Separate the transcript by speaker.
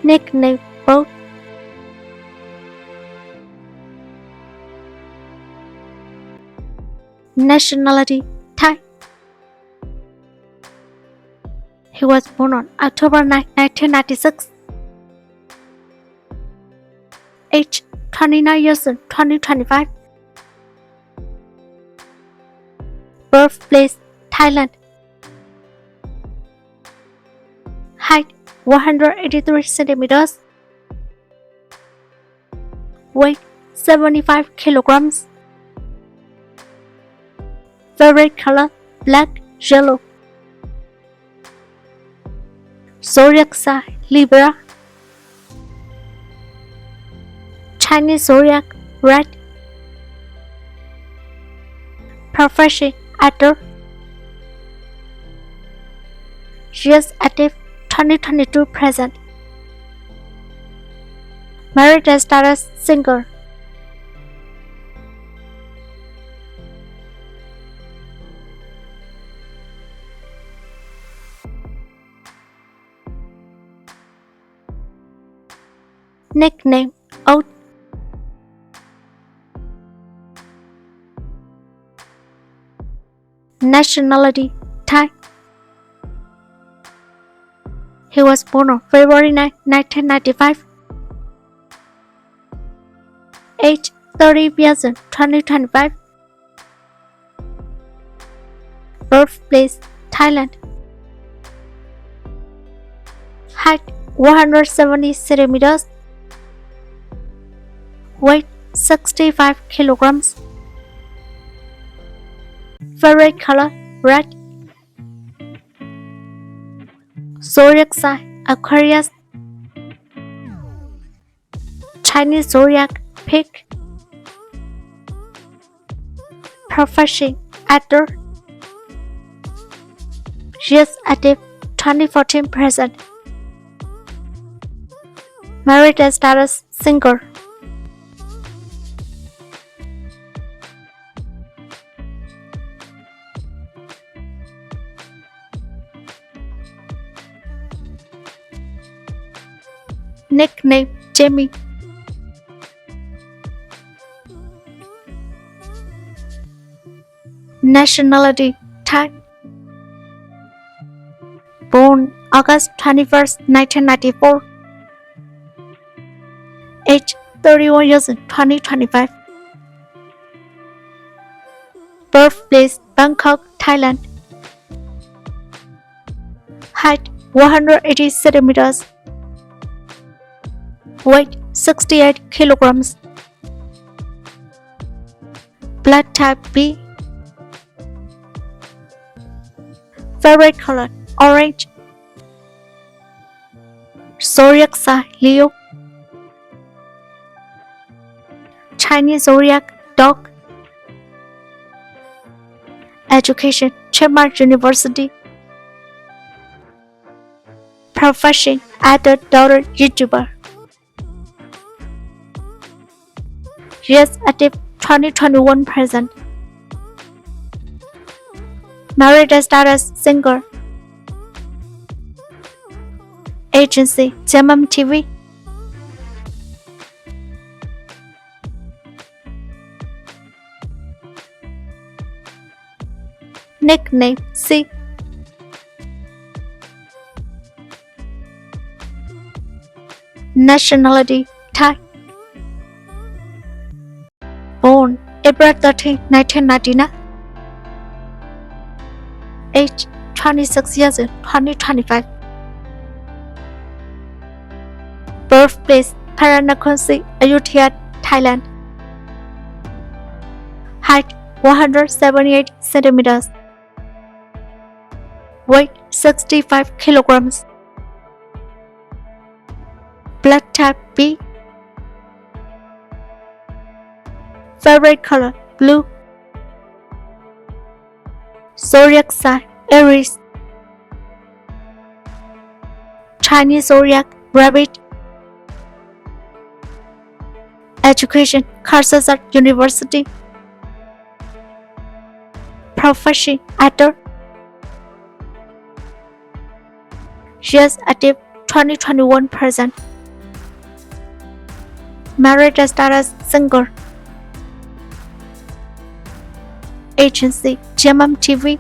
Speaker 1: Nickname Boat. Nationality Thai. He was born on October 9, 1996. Age 29 years in 2025. Birthplace Thailand. Height 183 centimeters. Weight 75 kilograms. Favorite color black, yellow. Zodiac sign Libra. Chinese zodiac Red. Profession actor. Years active 2022 present. Marital status single. Nickname Oat. Nationality Thai. He was born on February 9, 1995. Age 30 years in 2025. Birthplace Thailand. Height 170 centimeters. Weight 65 kilograms. Favorite color red. Zodiac sign Aquarius. Chinese zodiac Pig. Profession actor. Years active 2014 present. Marital status single. Nickname Jamie. Nationality Thai. Born August 21st, 1994. Age 31 years in 2025. Birthplace Bangkok, Thailand. Height 180 centimeters. Weight 68 kilograms. Blood type B. Favorite color orange. Zodiac sign Leo. Chinese zodiac Dog. Education Chiang University. Profession adult daughter YouTuber. Years active 2021 present. Marital status single. Agency Jamam TV. Nickname C. Nationality Thai. Born April 13, 1999. Age 26 years in 2025. Birthplace Paranakhon, Ayutthaya, Thailand. Height 178 centimeters. Weight 65 kilograms. Blood type B. Favorite color blue. Zodiac sign Aries. Chinese zodiac Rabbit. Education Kansas University. Profession actor. Years active 2021 present. Married a status singer. Agency GMM TV.